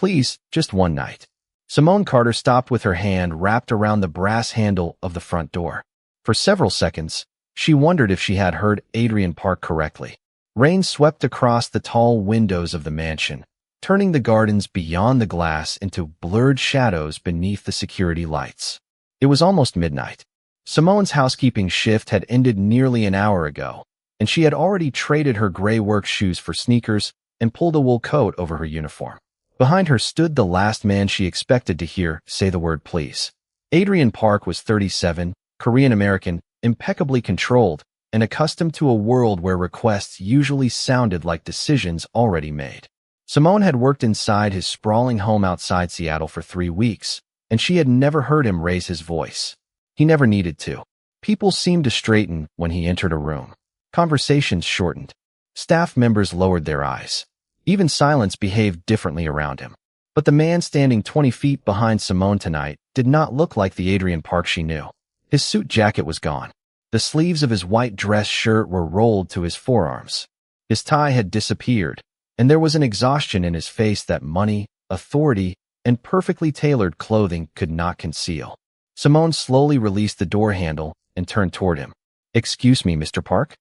Please, just one night. Simone Carter stopped with her hand wrapped around the brass handle of the front door. For several seconds, she wondered if she had heard Adrian Park correctly. Rain swept across the tall windows of the mansion, turning the gardens beyond the glass into blurred shadows beneath the security lights. It was almost midnight. Simone's housekeeping shift had ended nearly an hour ago, and she had already traded her gray work shoes for sneakers and pulled a wool coat over her uniform. Behind her stood the last man she expected to hear say the word please. Adrian Park was 37, Korean-American, impeccably controlled, and accustomed to a world where requests usually sounded like decisions already made. Simone had worked inside his sprawling home outside Seattle for 3 weeks, and she had never heard him raise his voice. He never needed to. People seemed to straighten when he entered a room. Conversations shortened. Staff members lowered their eyes. Even silence behaved differently around him. But the man standing 20 feet behind Simone tonight did not look like the Adrian Park she knew. His suit jacket was gone. The sleeves of his white dress shirt were rolled to his forearms. His tie had disappeared, and there was an exhaustion in his face that money, authority, and perfectly tailored clothing could not conceal. Simone slowly released the door handle and turned toward him. "Excuse me, Mr. Park?"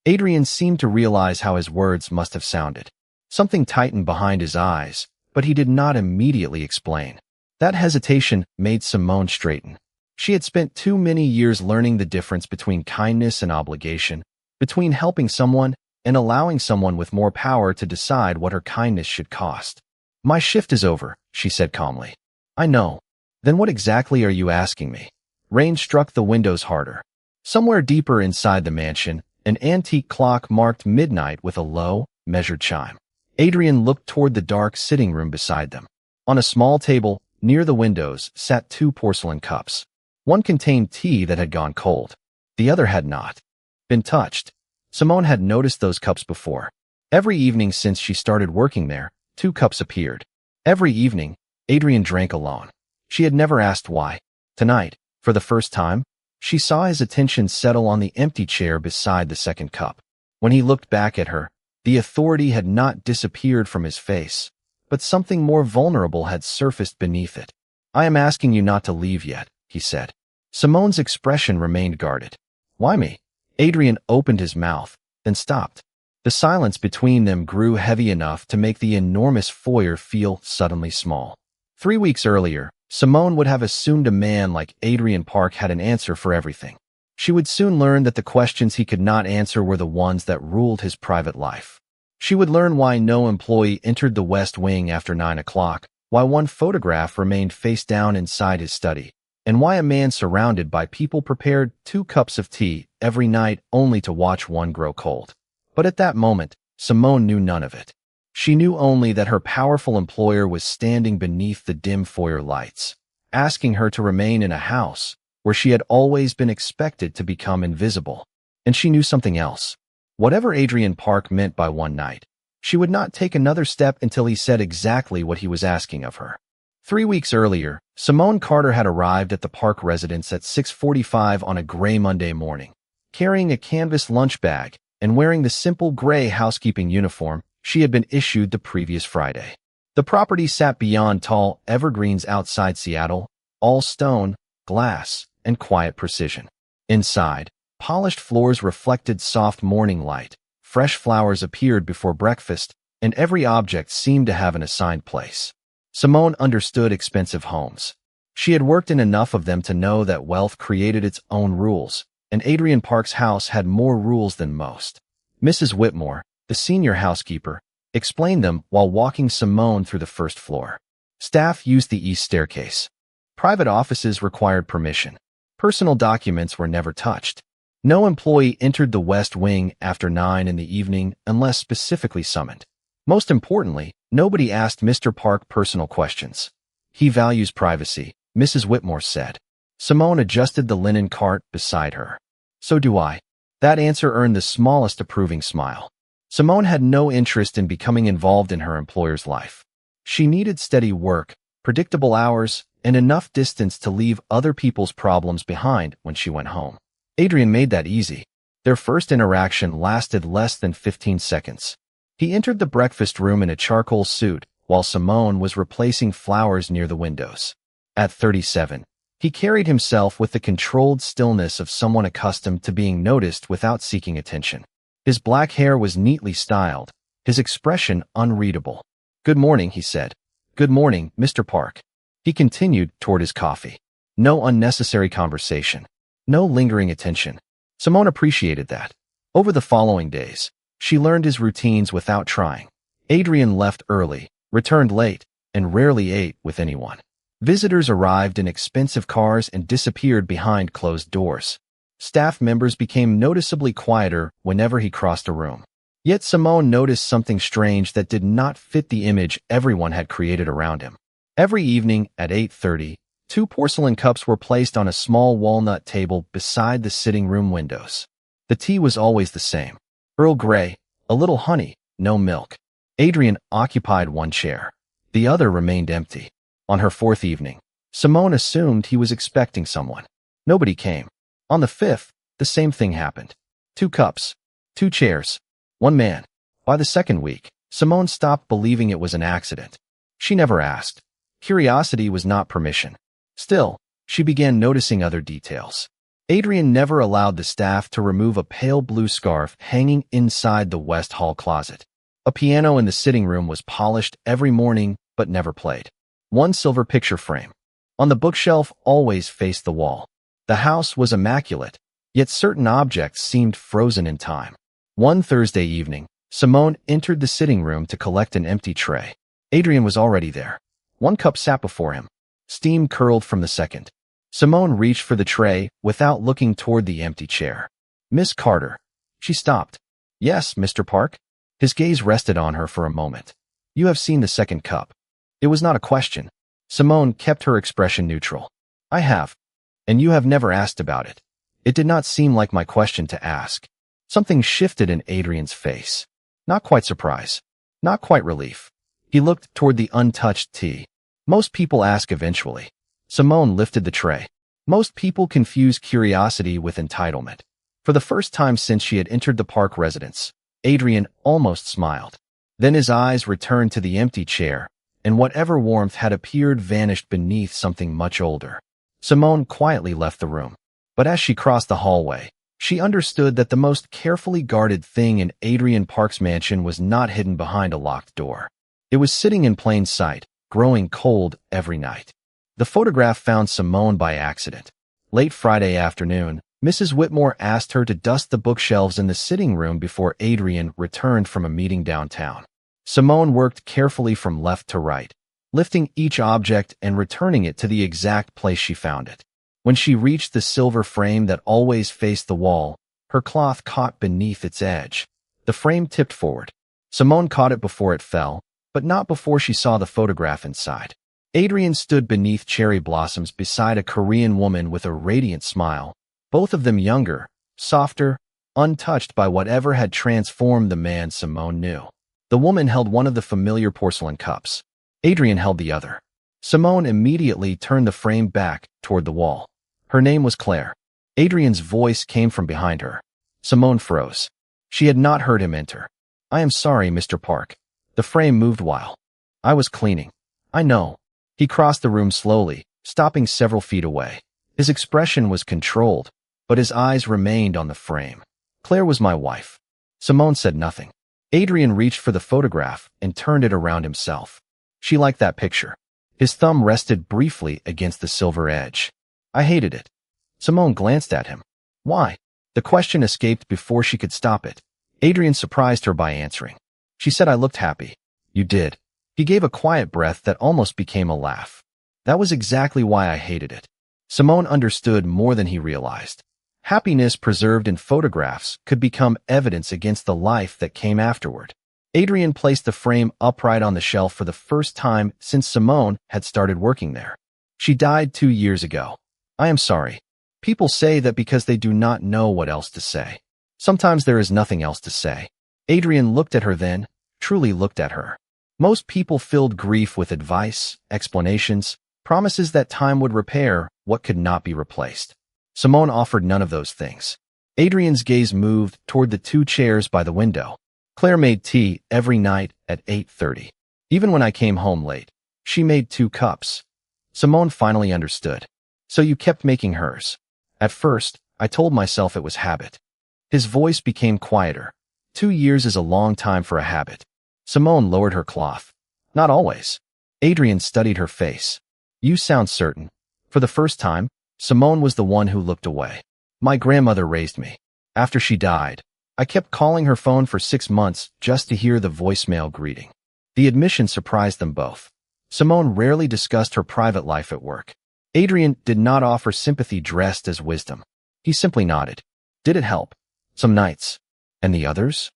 Adrian seemed to realize how his words must have sounded. Something tightened behind his eyes, but he did not immediately explain. That hesitation made Simone straighten. She had spent too many years learning the difference between kindness and obligation, between helping someone and allowing someone with more power to decide what her kindness should cost. "My shift is over," she said calmly. "I know. Then what exactly are you asking me?" Rain struck the windows harder. Somewhere deeper inside the mansion, an antique clock marked midnight with a low, measured chime. Adrian looked toward the dark sitting room beside them. On a small table, near the windows, sat 2 porcelain cups. One contained tea that had gone cold. The other had not been touched. Simone had noticed those cups before. Every evening since she started working there, 2 cups appeared. Every evening, Adrian drank alone. She had never asked why. Tonight, for the first time, she saw his attention settle on the empty chair beside the second cup. When he looked back at her, the authority had not disappeared from his face, but something more vulnerable had surfaced beneath it. "I am asking you not to leave yet," he said. Simone's expression remained guarded. "Why me?" Adrian opened his mouth, then stopped. The silence between them grew heavy enough to make the enormous foyer feel suddenly small. 3 weeks earlier, Simone would have assumed a man like Adrian Park had an answer for everything. She would soon learn that the questions he could not answer were the ones that ruled his private life. She would learn why no employee entered the West Wing after 9 o'clock, why one photograph remained face down inside his study, and why a man surrounded by people prepared 2 cups of tea every night only to watch one grow cold. But at that moment, Simone knew none of it. She knew only that her powerful employer was standing beneath the dim foyer lights, asking her to remain in a house where she had always been expected to become invisible. And she knew something else. Whatever Adrian Park meant by one night, she would not take another step until he said exactly what he was asking of her. 3 weeks earlier, Simone Carter had arrived at the Park residence at 6:45 on a gray Monday morning, carrying a canvas lunch bag and wearing the simple gray housekeeping uniform she had been issued the previous Friday. The property sat beyond tall evergreens outside Seattle, all stone, glass, and quiet precision. Inside, polished floors reflected soft morning light, fresh flowers appeared before breakfast, and every object seemed to have an assigned place. Simone understood expensive homes. She had worked in enough of them to know that wealth created its own rules, and Adrian Park's house had more rules than most. Mrs. Whitmore, the senior housekeeper, explained them while walking Simone through the first floor. Staff used the east staircase. Private offices required permission. Personal documents were never touched. No employee entered the West Wing after 9 in the evening unless specifically summoned. Most importantly, nobody asked Mr. Park personal questions. "He values privacy," Mrs. Whitmore said. Simone adjusted the linen cart beside her. "So do I." That answer earned the smallest approving smile. Simone had no interest in becoming involved in her employer's life. She needed steady work, predictable hours, and enough distance to leave other people's problems behind when she went home. Adrian made that easy. Their first interaction lasted less than 15 seconds. He entered the breakfast room in a charcoal suit, while Simone was replacing flowers near the windows. At 37, he carried himself with the controlled stillness of someone accustomed to being noticed without seeking attention. His black hair was neatly styled, his expression unreadable. "Good morning," he said. "Good morning, Mr. Park." He continued toward his coffee. No unnecessary conversation. No lingering attention. Simone appreciated that. Over the following days, she learned his routines without trying. Adrian left early, returned late, and rarely ate with anyone. Visitors arrived in expensive cars and disappeared behind closed doors. Staff members became noticeably quieter whenever he crossed a room. Yet Simone noticed something strange that did not fit the image everyone had created around him. Every evening at 8:30, 2 porcelain cups were placed on a small walnut table beside the sitting room windows. The tea was always the same. Earl Grey, a little honey, no milk. Adrian occupied one chair. The other remained empty. On her 4th evening, Simone assumed he was expecting someone. Nobody came. On the 5th, the same thing happened. 2 cups, 2 chairs, 1 man. By the 2nd week, Simone stopped believing it was an accident. She never asked. Curiosity was not permission. Still, she began noticing other details. Adrian never allowed the staff to remove a pale blue scarf hanging inside the West Hall closet. A piano in the sitting room was polished every morning but never played. 1 silver picture frame on the bookshelf always faced the wall. The house was immaculate, yet certain objects seemed frozen in time. One Thursday evening, Simone entered the sitting room to collect an empty tray. Adrian was already there. 1 cup sat before him. Steam curled from the second. Simone reached for the tray without looking toward the empty chair. "Miss Carter." She stopped. "Yes, Mr. Park." His gaze rested on her for a moment. "You have seen the second cup." It was not a question. Simone kept her expression neutral. "I have. And you have never asked about it." It did not seem like my question to ask. Something shifted in Adrian's face. Not quite surprise. Not quite relief. He looked toward the untouched tea. "Most people ask eventually." Simone lifted the tray. Most people confuse curiosity with entitlement. For the first time since she had entered the Park residence, Adrian almost smiled. Then his eyes returned to the empty chair, and whatever warmth had appeared vanished beneath something much older. Simone quietly left the room. But as she crossed the hallway, she understood that the most carefully guarded thing in Adrian Park's mansion was not hidden behind a locked door. It was sitting in plain sight, growing cold every night. The photograph found Simone by accident. Late Friday afternoon, Mrs. Whitmore asked her to dust the bookshelves in the sitting room before Adrian returned from a meeting downtown. Simone worked carefully from left to right, lifting each object and returning it to the exact place she found it. When she reached the silver frame that always faced the wall, her cloth caught beneath its edge. The frame tipped forward. Simone caught it before it fell, but not before she saw the photograph inside. Adrian stood beneath cherry blossoms beside a Korean woman with a radiant smile, both of them younger, softer, untouched by whatever had transformed the man Simone knew. The woman held one of the familiar porcelain cups. Adrian held the other. Simone immediately turned the frame back toward the wall. Her name was Claire. Adrian's voice came from behind her. Simone froze. She had not heard him enter. "I am sorry, Mr. Park." The frame moved while I was cleaning. "I know." He crossed the room slowly, stopping several feet away. His expression was controlled, but his eyes remained on the frame. "Claire was my wife." Simone said nothing. Adrian reached for the photograph and turned it around himself. "She liked that picture." His thumb rested briefly against the silver edge. "I hated it." Simone glanced at him. "Why?" The question escaped before she could stop it. Adrian surprised her by answering. She said, "I looked happy." "You did." He gave a quiet breath that almost became a laugh. "That was exactly why I hated it." Simone understood more than he realized. Happiness preserved in photographs could become evidence against the life that came afterward. Adrian placed the frame upright on the shelf for the first time since Simone had started working there. "She died 2 years ago. I am sorry." People say that because they do not know what else to say. Sometimes there is nothing else to say. Adrian looked at her then, truly looked at her. Most people filled grief with advice, explanations, promises that time would repair what could not be replaced. Simone offered none of those things. Adrian's gaze moved toward the 2 chairs by the window. Claire made tea every night at 8:30. Even when I came home late, she made 2 cups. Simone finally understood. So you kept making hers. At first, I told myself it was habit. His voice became quieter. 2 years is a long time for a habit. Simone lowered her cloth. Not always. Adrian studied her face. You sound certain. For the first time, Simone was the one who looked away. My grandmother raised me. After she died, I kept calling her phone for 6 months just to hear the voicemail greeting. The admission surprised them both. Simone rarely discussed her private life at work. Adrian did not offer sympathy dressed as wisdom. He simply nodded. Did it help? Some nights. And the others?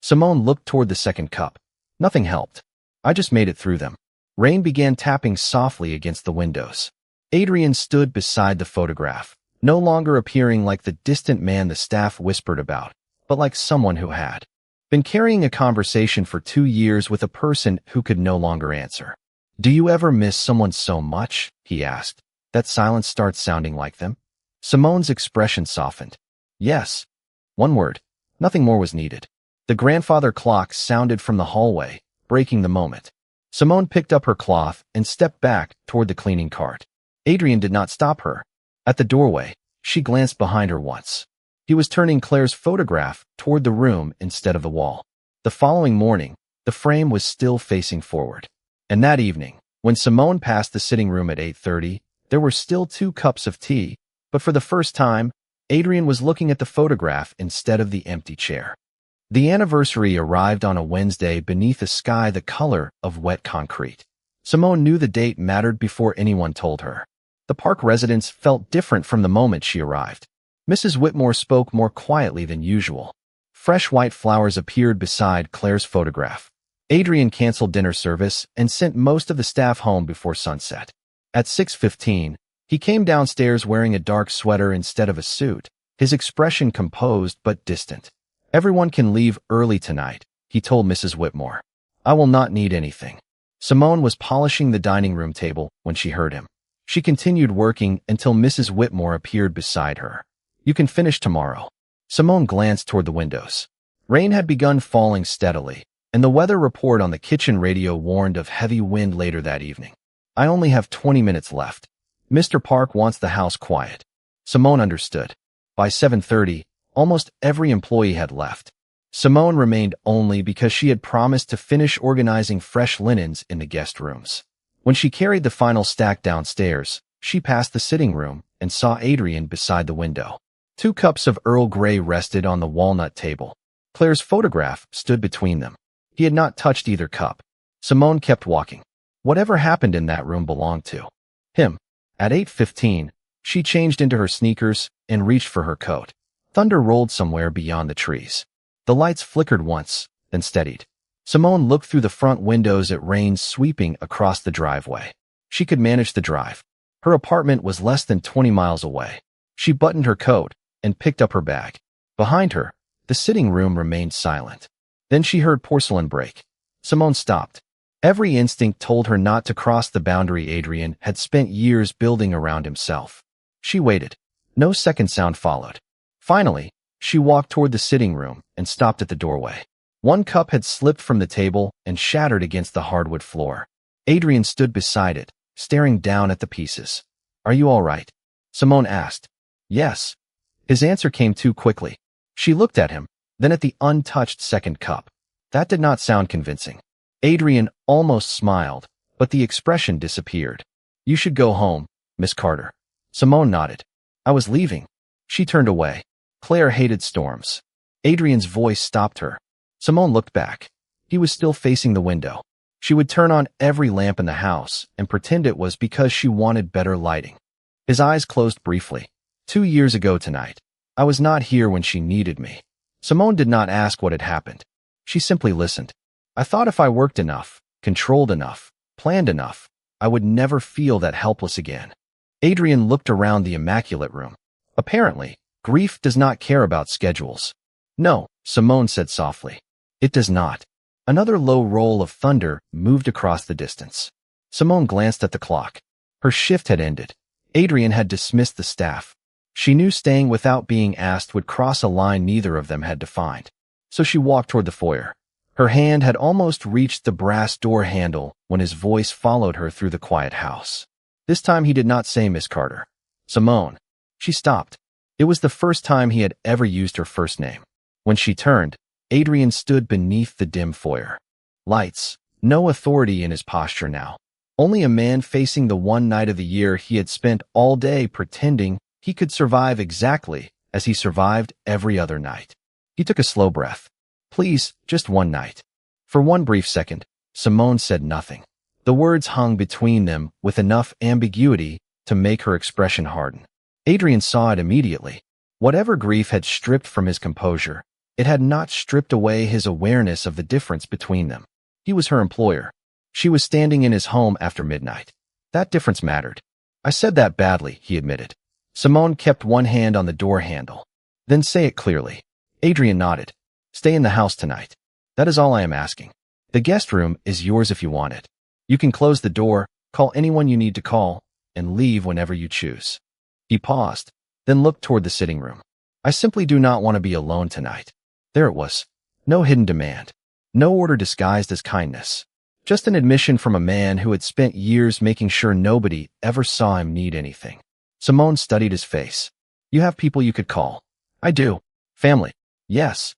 Simone looked toward the second cup. Nothing helped. I just made it through them. Rain began tapping softly against the windows. Adrian stood beside the photograph, no longer appearing like the distant man the staff whispered about, but like someone who had been carrying a conversation for 2 years with a person who could no longer answer. Do you ever miss someone so much, he asked, that silence starts sounding like them? Simone's expression softened. Yes. One word. Nothing more was needed. The grandfather clock sounded from the hallway, breaking the moment. Simone picked up her cloth and stepped back toward the cleaning cart. Adrian did not stop her. At the doorway, she glanced behind her once. He was turning Claire's photograph toward the room instead of the wall. The following morning, the frame was still facing forward. And that evening, when Simone passed the sitting room at 8:30, there were still 2 cups of tea, but for the first time, Adrian was looking at the photograph instead of the empty chair. The anniversary arrived on a Wednesday beneath a sky the color of wet concrete. Simone knew the date mattered before anyone told her. The park residents felt different from the moment she arrived. Mrs. Whitmore spoke more quietly than usual. Fresh white flowers appeared beside Claire's photograph. Adrian canceled dinner service and sent most of the staff home before sunset. At 6:15, he came downstairs wearing a dark sweater instead of a suit, his expression composed but distant. Everyone can leave early tonight, he told Mrs. Whitmore. I will not need anything. Simone was polishing the dining room table when she heard him. She continued working until Mrs. Whitmore appeared beside her. You can finish tomorrow. Simone glanced toward the windows. Rain had begun falling steadily, and the weather report on the kitchen radio warned of heavy wind later that evening. I only have 20 minutes left. Mr. Park wants the house quiet. Simone understood. By 7:30, almost every employee had left. Simone remained only because she had promised to finish organizing fresh linens in the guest rooms. When she carried the final stack downstairs, she passed the sitting room and saw Adrian beside the window. 2 cups of Earl Grey rested on the walnut table. Claire's photograph stood between them. He had not touched either cup. Simone kept walking. Whatever happened in that room belonged to him. At 8:15, she changed into her sneakers and reached for her coat. Thunder rolled somewhere beyond the trees. The lights flickered once, then steadied. Simone looked through the front windows at rain sweeping across the driveway. She could manage the drive. Her apartment was less than 20 miles away. She buttoned her coat and picked up her bag. Behind her, the sitting room remained silent. Then she heard porcelain break. Simone stopped. Every instinct told her not to cross the boundary Adrian had spent years building around himself. She waited. No second sound followed. Finally, she walked toward the sitting room and stopped at the doorway. 1 cup had slipped from the table and shattered against the hardwood floor. Adrian stood beside it, staring down at the pieces. Are you all right? Simone asked. Yes. His answer came too quickly. She looked at him, then at the untouched second cup. That did not sound convincing. Adrian almost smiled, but the expression disappeared. You should go home, Miss Carter. Simone nodded. I was leaving. She turned away. Claire hated storms. Adrian's voice stopped her. Simone looked back. He was still facing the window. She would turn on every lamp in the house and pretend it was because she wanted better lighting. His eyes closed briefly. 2 years ago tonight, I was not here when she needed me. Simone did not ask what had happened. She simply listened. I thought if I worked enough, controlled enough, planned enough, I would never feel that helpless again. Adrian looked around the immaculate room. Apparently, grief does not care about schedules. No, Simone said softly. It does not. Another low roll of thunder moved across the distance. Simone glanced at the clock. Her shift had ended. Adrian had dismissed the staff. She knew staying without being asked would cross a line neither of them had defined. So she walked toward the foyer. Her hand had almost reached the brass door handle when his voice followed her through the quiet house. This time he did not say Miss Carter. Simone. She stopped. It was the first time he had ever used her first name. When she turned, Adrian stood beneath the dim foyer. Lights. No authority in his posture now. Only a man facing the one night of the year he had spent all day pretending he could survive exactly as he survived every other night. He took a slow breath. Please, just one night. For one brief second, Simone said nothing. The words hung between them with enough ambiguity to make her expression harden. Adrian saw it immediately. Whatever grief had stripped from his composure, it had not stripped away his awareness of the difference between them. He was her employer. She was standing in his home after midnight. That difference mattered. I said that badly, he admitted. Simone kept one hand on the door handle. Then say it clearly. Adrian nodded. Stay in the house tonight. That is all I am asking. The guest room is yours if you want it. You can close the door, call anyone you need to call, and leave whenever you choose. He paused, then looked toward the sitting room. I simply do not want to be alone tonight. There it was. No hidden demand. No order disguised as kindness. Just an admission from a man who had spent years making sure nobody ever saw him need anything. Simone studied his face. You have people you could call. I do. Family. Yes.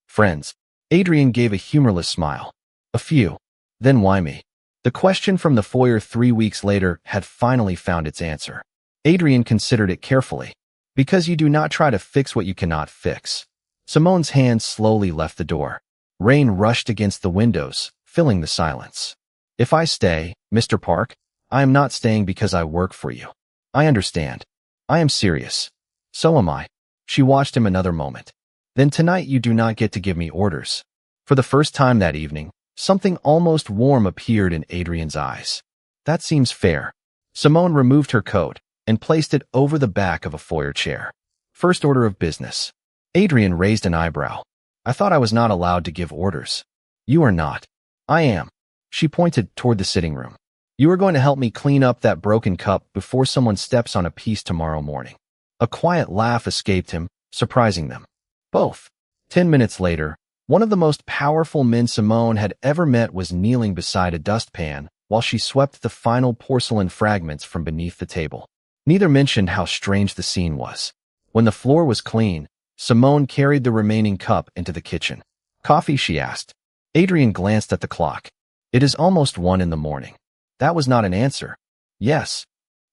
Friends. Adrian gave a humorless smile. A few. Then why me? The question from the foyer 3 weeks later had finally found its answer. Adrian considered it carefully. Because you do not try to fix what you cannot fix. Simone's hand slowly left the door. Rain rushed against the windows, filling the silence. If I stay, Mr. Park, I am not staying because I work for you. I understand. I am serious. So am I. She watched him another moment. Then tonight you do not get to give me orders. For the first time that evening, something almost warm appeared in Adrian's eyes. That seems fair. Simone removed her coat and placed it over the back of a foyer chair. First order of business. Adrian raised an eyebrow. I thought I was not allowed to give orders. You are not. I am. She pointed toward the sitting room. You are going to help me clean up that broken cup before someone steps on a piece tomorrow morning. A quiet laugh escaped him, surprising them. Both. 10 minutes later, one of the most powerful men Simone had ever met was kneeling beside a dustpan while she swept the final porcelain fragments from beneath the table. Neither mentioned how strange the scene was. When the floor was clean, Simone carried the remaining cup into the kitchen. Coffee, she asked. Adrian glanced at the clock. It is almost 1 in the morning. That was not an answer. Yes.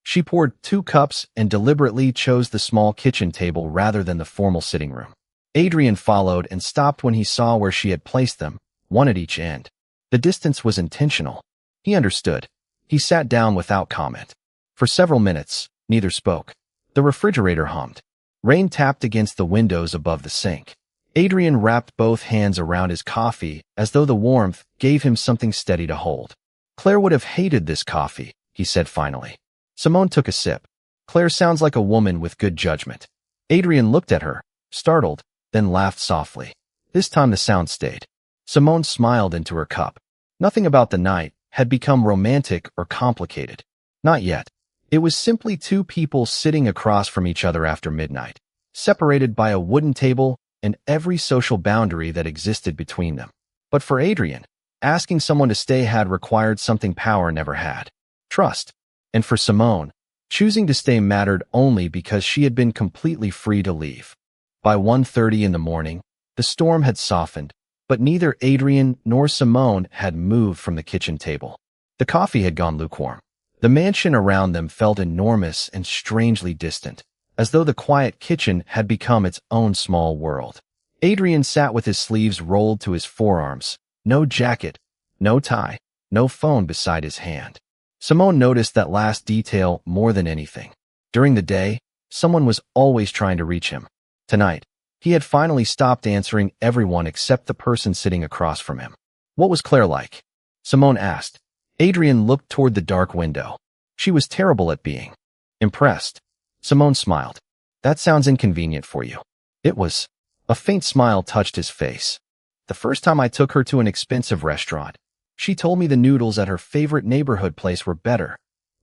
She poured 2 cups and deliberately chose the small kitchen table rather than the formal sitting room. Adrian followed and stopped when he saw where she had placed them, one at each end. The distance was intentional. He understood. He sat down without comment. For several minutes, neither spoke. The refrigerator hummed. Rain tapped against the windows above the sink. Adrian wrapped both hands around his coffee as though the warmth gave him something steady to hold. Claire would have hated this coffee, he said finally. Simone took a sip. Claire sounds like a woman with good judgment. Adrian looked at her, startled, then laughed softly. This time the sound stayed. Simone smiled into her cup. Nothing about the night had become romantic or complicated. Not yet. It was simply 2 people sitting across from each other after midnight, separated by a wooden table and every social boundary that existed between them. But for Adrian, asking someone to stay had required something power never had. Trust. And for Simone, choosing to stay mattered only because she had been completely free to leave. By 1:30 in the morning, the storm had softened, but neither Adrian nor Simone had moved from the kitchen table. The coffee had gone lukewarm. The mansion around them felt enormous and strangely distant, as though the quiet kitchen had become its own small world. Adrian sat with his sleeves rolled to his forearms, no jacket, no tie, no phone beside his hand. Simone noticed that last detail more than anything. During the day, someone was always trying to reach him. Tonight, he had finally stopped answering everyone except the person sitting across from him. What was Claire like? Simone asked. Adrian looked toward the dark window. She was terrible at being impressed. Simone smiled. That sounds inconvenient for you. It was. A faint smile touched his face. The first time I took her to an expensive restaurant, she told me the noodles at her favorite neighborhood place were better.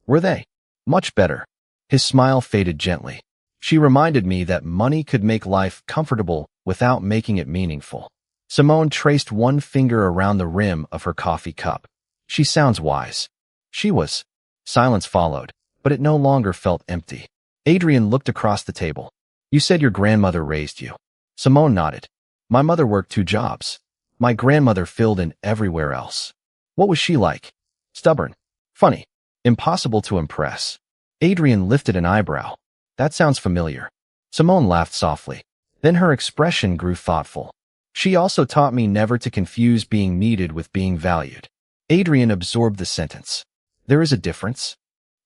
Were they? Much better. His smile faded gently. She reminded me that money could make life comfortable without making it meaningful. Simone traced one finger around the rim of her coffee cup. She sounds wise. She was. Silence followed, but it no longer felt empty. Adrian looked across the table. You said your grandmother raised you. Simone nodded. My mother worked 2 jobs. My grandmother filled in everywhere else. What was she like? Stubborn. Funny. Impossible to impress. Adrian lifted an eyebrow. That sounds familiar. Simone laughed softly. Then her expression grew thoughtful. She also taught me never to confuse being needed with being valued. Adrian absorbed the sentence. There is a difference.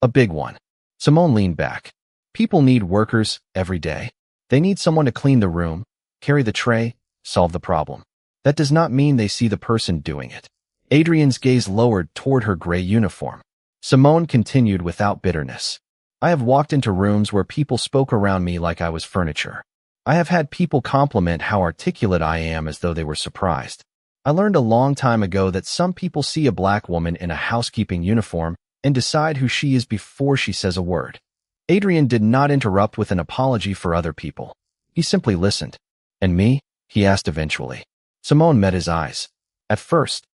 A big one. Simone leaned back. People need workers every day. They need someone to clean the room, carry the tray, solve the problem. That does not mean they see the person doing it. Adrian's gaze lowered toward her gray uniform. Simone continued without bitterness. I have walked into rooms where people spoke around me like I was furniture. I have had people compliment how articulate I am as though they were surprised. I learned a long time ago that some people see a black woman in a housekeeping uniform and decide who she is before she says a word. Adrian did not interrupt with an apology for other people. He simply listened. And me? He asked eventually. Simone met his eyes. At first,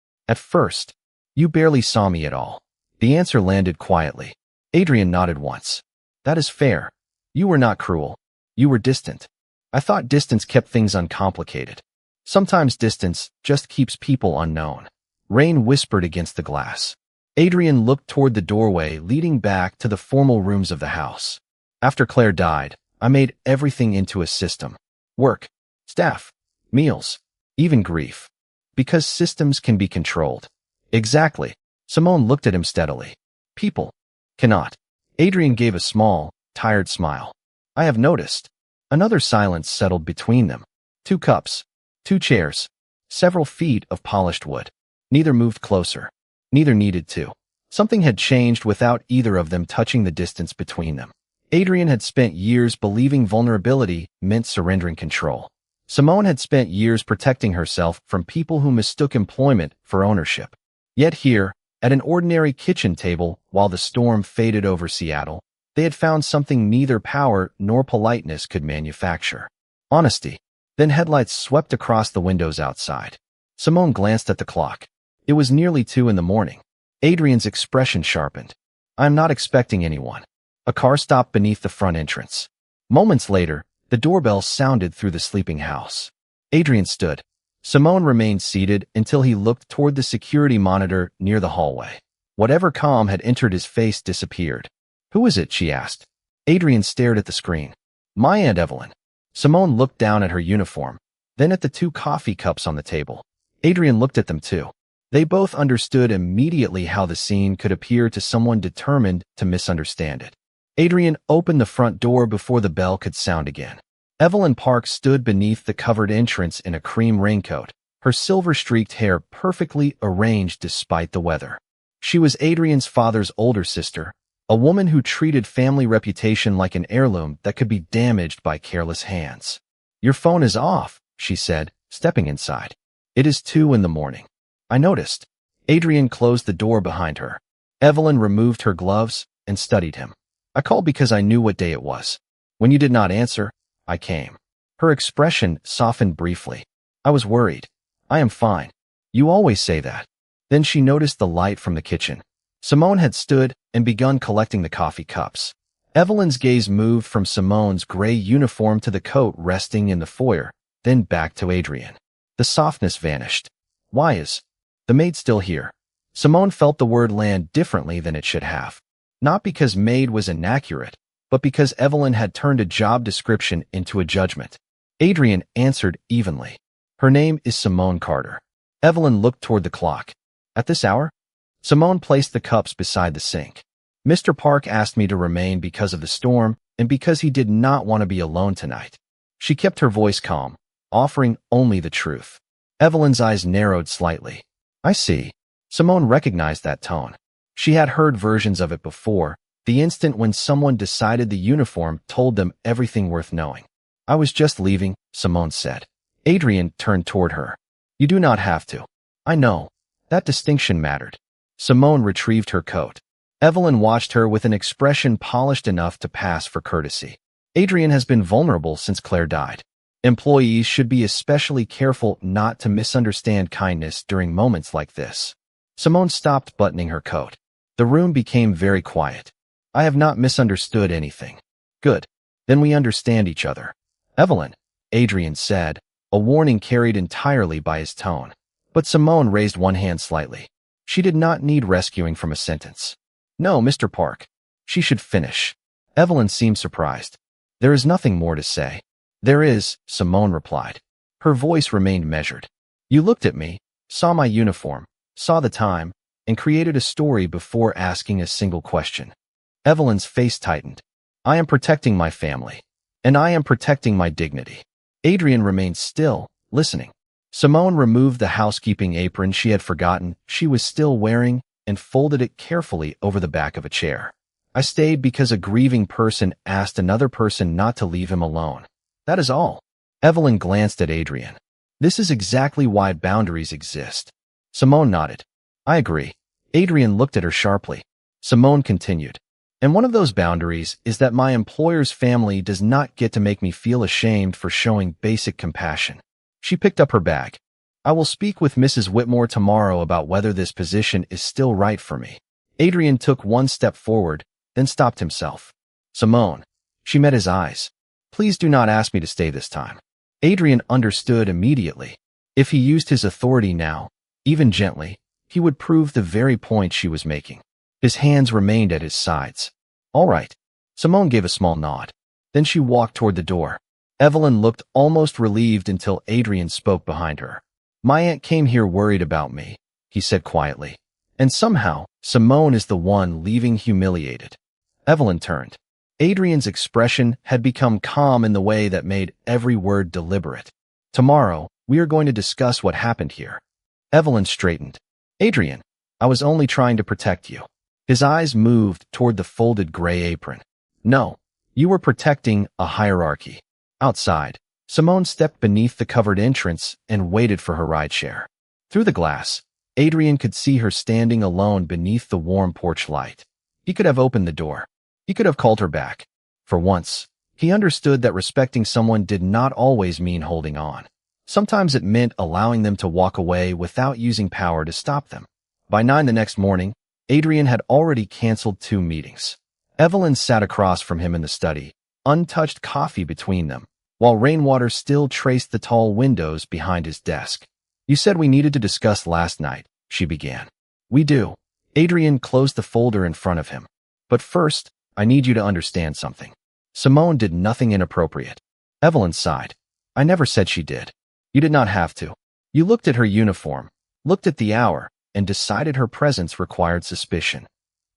you barely saw me at all. The answer landed quietly. Adrian nodded once. That is fair. You were not cruel. You were distant. I thought distance kept things uncomplicated. Sometimes distance just keeps people unknown. Rain whispered against the glass. Adrian looked toward the doorway leading back to the formal rooms of the house. After Claire died, I made everything into a system. Work, staff, meals, even grief. Because systems can be controlled. Exactly. Simone looked at him steadily. People cannot. Adrian gave a small, tired smile. I have noticed. Another silence settled between them. 2 cups, 2 chairs, several feet of polished wood. Neither moved closer. Neither needed to. Something had changed without either of them touching the distance between them. Adrian had spent years believing vulnerability meant surrendering control. Simone had spent years protecting herself from people who mistook employment for ownership. Yet here, at an ordinary kitchen table, while the storm faded over Seattle, they had found something neither power nor politeness could manufacture. Honesty. Then headlights swept across the windows outside. Simone glanced at the clock. It was nearly 2 in the morning. Adrian's expression sharpened. I am not expecting anyone. A car stopped beneath the front entrance. Moments later, the doorbell sounded through the sleeping house. Adrian stood. Simone remained seated until he looked toward the security monitor near the hallway. Whatever calm had entered his face disappeared. Who is it? She asked. Adrian stared at the screen. My Aunt Evelyn. Simone looked down at her uniform, then at the 2 coffee cups on the table. Adrian looked at them too. They both understood immediately how the scene could appear to someone determined to misunderstand it. Adrian opened the front door before the bell could sound again. Evelyn Park stood beneath the covered entrance in a cream raincoat, her silver-streaked hair perfectly arranged despite the weather. She was Adrian's father's older sister, a woman who treated family reputation like an heirloom that could be damaged by careless hands. Your phone is off, she said, stepping inside. It is 2 in the morning. I noticed. Adrian closed the door behind her. Evelyn removed her gloves and studied him. I called because I knew what day it was. When you did not answer, I came. Her expression softened briefly. I was worried. I am fine. You always say that. Then she noticed the light from the kitchen. Simone had stood and begun collecting the coffee cups. Evelyn's gaze moved from Simone's gray uniform to the coat resting in the foyer, then back to Adrian. The softness vanished. Why is the maid still here? Simone felt the word land differently than it should have. Not because maid was inaccurate, but because Evelyn had turned a job description into a judgment. Adrian answered evenly. Her name is Simone Carter. Evelyn looked toward the clock. At this hour? Simone placed the cups beside the sink. Mr. Park asked me to remain because of the storm and because he did not want to be alone tonight. She kept her voice calm, offering only the truth. Evelyn's eyes narrowed slightly. I see. Simone recognized that tone. She had heard versions of it before, the instant when someone decided the uniform told them everything worth knowing. I was just leaving, Simone said. Adrian turned toward her. You do not have to. I know. That distinction mattered. Simone retrieved her coat. Evelyn watched her with an expression polished enough to pass for courtesy. Adrian has been vulnerable since Claire died. Employees should be especially careful not to misunderstand kindness during moments like this. Simone stopped buttoning her coat. The room became very quiet. I have not misunderstood anything. Good. Then we understand each other. Evelyn, Adrian said, a warning carried entirely by his tone. But Simone raised one hand slightly. She did not need rescuing from a sentence. No, Mr. Park. She should finish. Evelyn seemed surprised. There is nothing more to say. There is, Simone replied. Her voice remained measured. You looked at me, saw my uniform, saw the time, and created a story before asking a single question. Evelyn's face tightened. I am protecting my family. And I am protecting my dignity. Adrian remained still, listening. Simone removed the housekeeping apron she had forgotten she was still wearing and folded it carefully over the back of a chair. I stayed because a grieving person asked another person not to leave him alone. That is all. Evelyn glanced at Adrian. This is exactly why boundaries exist. Simone nodded. I agree. Adrian looked at her sharply. Simone continued. And one of those boundaries is that my employer's family does not get to make me feel ashamed for showing basic compassion. She picked up her bag. I will speak with Mrs. Whitmore tomorrow about whether this position is still right for me. Adrian took one step forward, then stopped himself. Simone. She met his eyes. Please do not ask me to stay this time. Adrian understood immediately. If he used his authority now, even gently, he would prove the very point she was making. His hands remained at his sides. All right. Simone gave a small nod. Then she walked toward the door. Evelyn looked almost relieved until Adrian spoke behind her. My aunt came here worried about me, he said quietly. And somehow, Simone is the one leaving humiliated. Evelyn turned. Adrian's expression had become calm in the way that made every word deliberate. Tomorrow, we are going to discuss what happened here. Evelyn straightened. Adrian, I was only trying to protect you. His eyes moved toward the folded gray apron. No, you were protecting a hierarchy. Outside, Simone stepped beneath the covered entrance and waited for her rideshare. Through the glass, Adrian could see her standing alone beneath the warm porch light. He could have opened the door. He could have called her back. For once, he understood that respecting someone did not always mean holding on. Sometimes it meant allowing them to walk away without using power to stop them. By 9 the next morning, Adrian had already canceled 2 meetings. Evelyn sat across from him in the study, untouched coffee between them, while rainwater still traced the tall windows behind his desk. You said we needed to discuss last night, she began. We do. Adrian closed the folder in front of him. But first, I need you to understand something. Simone did nothing inappropriate. Evelyn sighed. I never said she did. You did not have to. You looked at her uniform, looked at the hour, and decided her presence required suspicion.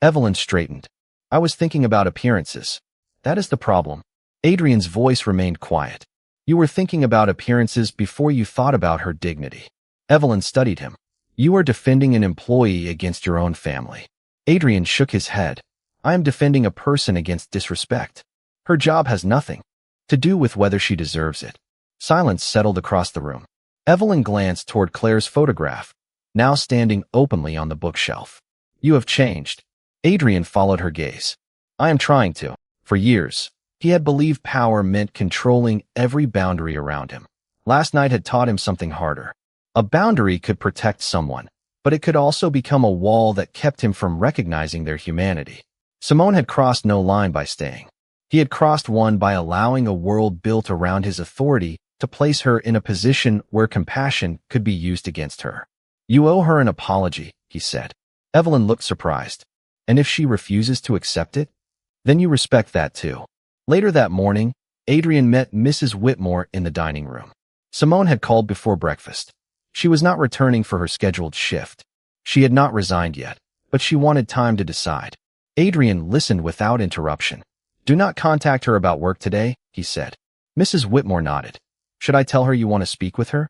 Evelyn straightened. I was thinking about appearances. That is the problem. Adrian's voice remained quiet. You were thinking about appearances before you thought about her dignity. Evelyn studied him. You are defending an employee against your own family. Adrian shook his head. I am defending a person against disrespect. Her job has nothing to do with whether she deserves it. Silence settled across the room. Evelyn glanced toward Claire's photograph, now standing openly on the bookshelf. You have changed. Adrian followed her gaze. I am trying to. For years, he had believed power meant controlling every boundary around him. Last night had taught him something harder. A boundary could protect someone, but it could also become a wall that kept him from recognizing their humanity. Simone had crossed no line by staying. He had crossed one by allowing a world built around his authority to place her in a position where compassion could be used against her. You owe her an apology, he said. Evelyn looked surprised. And if she refuses to accept it? Then you respect that too. Later that morning, Adrian met Mrs. Whitmore in the dining room. Simone had called before breakfast. She was not returning for her scheduled shift. She had not resigned yet, but she wanted time to decide. Adrian listened without interruption. Do not contact her about work today, he said. Mrs. Whitmore nodded. Should I tell her you want to speak with her?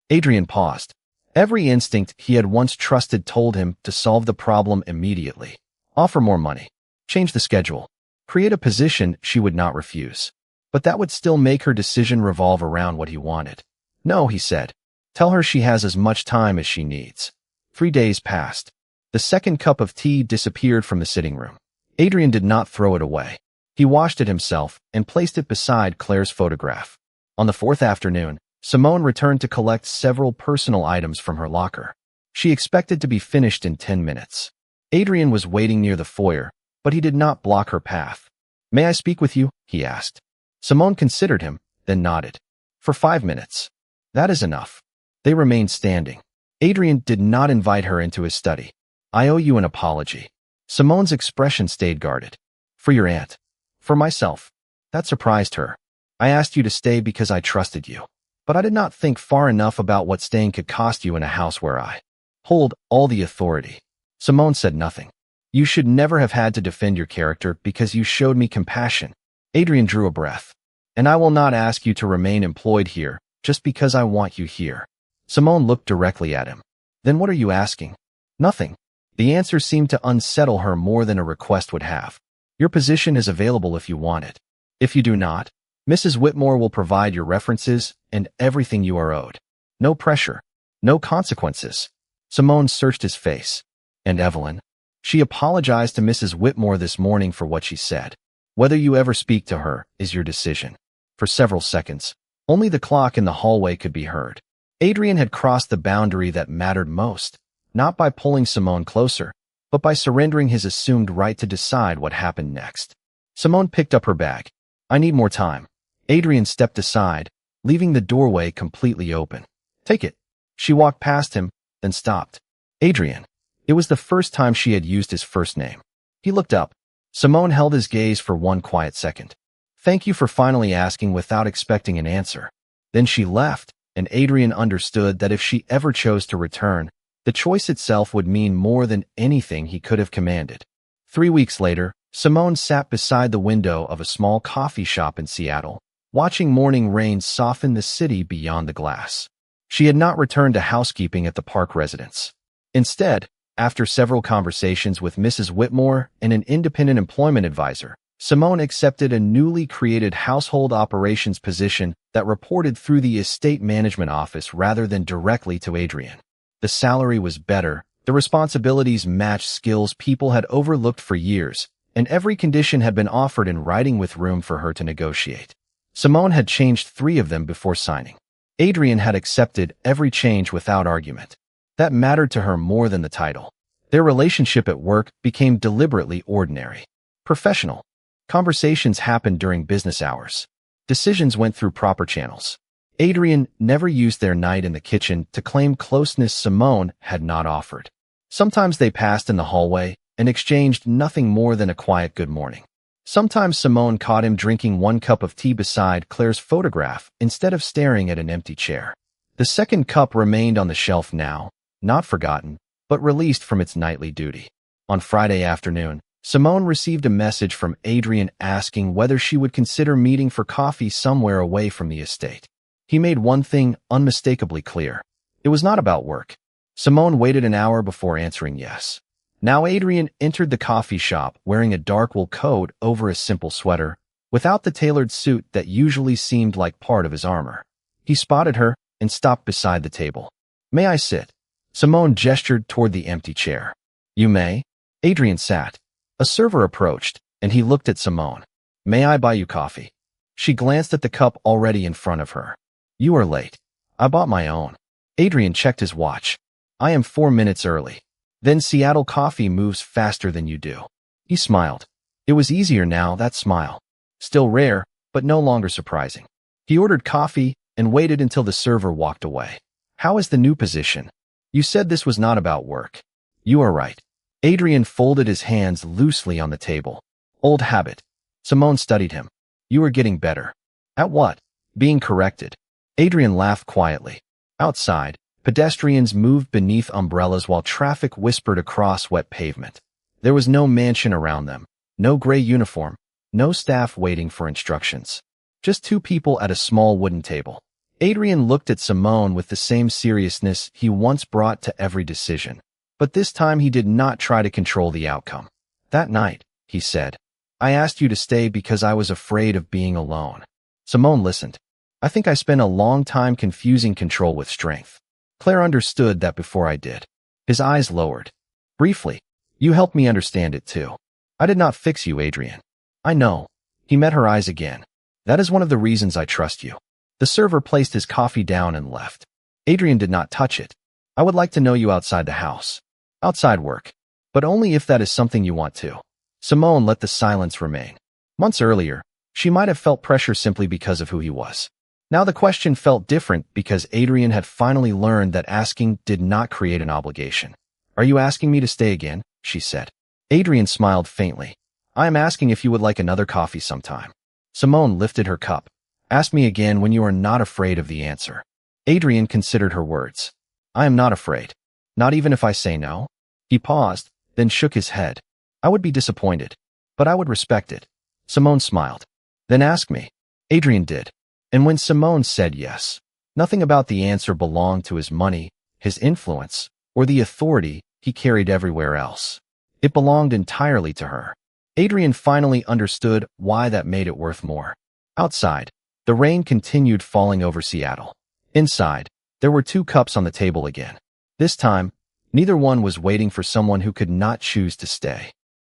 Adrian paused. Every instinct he had once trusted told him to solve the problem immediately. Offer more money. Change the schedule. Create a position she would not refuse. But that would still make her decision revolve around what he wanted. No, he said. Tell her she has as much time as she needs. 3 days passed. The second cup of tea disappeared from the sitting room. Adrian did not throw it away. He washed it himself and placed it beside Claire's photograph. On the fourth afternoon, Simone returned to collect several personal items from her locker. She expected to be finished in 10 minutes. Adrian was waiting near the foyer, but he did not block her path. "May I speak with you?" he asked. Simone considered him, then nodded. "For 5 minutes. That is enough." They remained standing. Adrian did not invite her into his study. "I owe you an apology." Simone's expression stayed guarded. "For your aunt." "For myself." That surprised her. "I asked you to stay because I trusted you. But I did not think far enough about what staying could cost you in a house where I hold all the authority." Simone said nothing. "You should never have had to defend your character because you showed me compassion." Adrian drew a breath. "And I will not ask you to remain employed here just because I want you here." Simone looked directly at him. "Then what are you asking?" "Nothing." The answer seemed to unsettle her more than a request would have. "Your position is available if you want it. If you do not, Mrs. Whitmore will provide your references and everything you are owed. No pressure. No consequences." Simone searched his face. "And Evelyn?" "She apologized to Mrs. Whitmore this morning for what she said. Whether you ever speak to her is your decision." For several seconds, only the clock in the hallway could be heard. Adrian had crossed the boundary that mattered most, not by pulling Simone closer, but by surrendering his assumed right to decide what happened next. Simone picked up her bag. "I need more time." Adrian stepped aside, leaving the doorway completely open. "Take it." She walked past him, then stopped. "Adrian." It was the first time she had used his first name. He looked up. Simone held his gaze for one quiet second. "Thank you for finally asking without expecting an answer." Then she left, and Adrian understood that if she ever chose to return, the choice itself would mean more than anything he could have commanded. 3 weeks later, Simone sat beside the window of a small coffee shop in Seattle, watching morning rain soften the city beyond the glass. She had not returned to housekeeping at the Park residence. Instead, after several conversations with Mrs. Whitmore and an independent employment advisor, Simone accepted a newly created household operations position that reported through the estate management office rather than directly to Adrian. The salary was better, the responsibilities matched skills people had overlooked for years, and every condition had been offered in writing with room for her to negotiate. Simone had changed 3 of them before signing. Adrian had accepted every change without argument. That mattered to her more than the title. Their relationship at work became deliberately ordinary. Professional. Conversations happened during business hours. Decisions went through proper channels. Adrian never used their night in the kitchen to claim closeness Simone had not offered. Sometimes they passed in the hallway and exchanged nothing more than a quiet good morning. Sometimes Simone caught him drinking 1 cup of tea beside Claire's photograph instead of staring at an empty chair. The second cup remained on the shelf now, not forgotten, but released from its nightly duty. On Friday afternoon, Simone received a message from Adrian asking whether she would consider meeting for coffee somewhere away from the estate. He made one thing unmistakably clear. It was not about work. Simone waited an hour before answering yes. Now Adrian entered the coffee shop wearing a dark wool coat over a simple sweater, without the tailored suit that usually seemed like part of his armor. He spotted her and stopped beside the table. "May I sit?" Simone gestured toward the empty chair. "You may." Adrian sat. A server approached, and he looked at Simone. "May I buy you coffee?" She glanced at the cup already in front of her. "You are late." "I bought my own." Adrian checked his watch. "I am 4 minutes early." "Then Seattle coffee moves faster than you do." He smiled. It was easier now, that smile. Still rare, but no longer surprising. He ordered coffee and waited until the server walked away. "How is the new position?" "You said this was not about work." "You are right." Adrian folded his hands loosely on the table. "Old habit." Simone studied him. "You are getting better." "At what?" "Being corrected." Adrian laughed quietly. Outside, pedestrians moved beneath umbrellas while traffic whispered across wet pavement. There was no mansion around them, no gray uniform, no staff waiting for instructions. Just 2 people at a small wooden table. Adrian looked at Simone with the same seriousness he once brought to every decision. But this time he did not try to control the outcome. "That night," he said, "I asked you to stay because I was afraid of being alone." Simone listened. "I think I spent a long time confusing control with strength. Claire understood that before I did." His eyes lowered. "Briefly, you helped me understand it too. I did not fix you, Adrian." "I know." He met her eyes again. "That is one of the reasons I trust you." The server placed his coffee down and left. Adrian did not touch it. I would like to know you outside the house. Outside work. But only if that is something you want to. Simone let the silence remain. Months earlier, she might have felt pressure simply because of who he was. Now the question felt different because Adrian had finally learned that asking did not create an obligation. Are you asking me to stay again? She said. Adrian smiled faintly. I am asking if you would like another coffee sometime. Simone lifted her cup. Ask me again when you are not afraid of the answer. Adrian considered her words. I am not afraid. Not even if I say no? He paused, then shook his head. I would be disappointed, but I would respect it. Simone smiled. Then ask me. Adrian did. And when Simone said yes, nothing about the answer belonged to his money, his influence, or the authority he carried everywhere else. It belonged entirely to her. Adrian finally understood why that made it worth more. Outside, the rain continued falling over Seattle. Inside, there were 2 cups on the table again. This time, neither one was waiting for someone who could not choose to stay.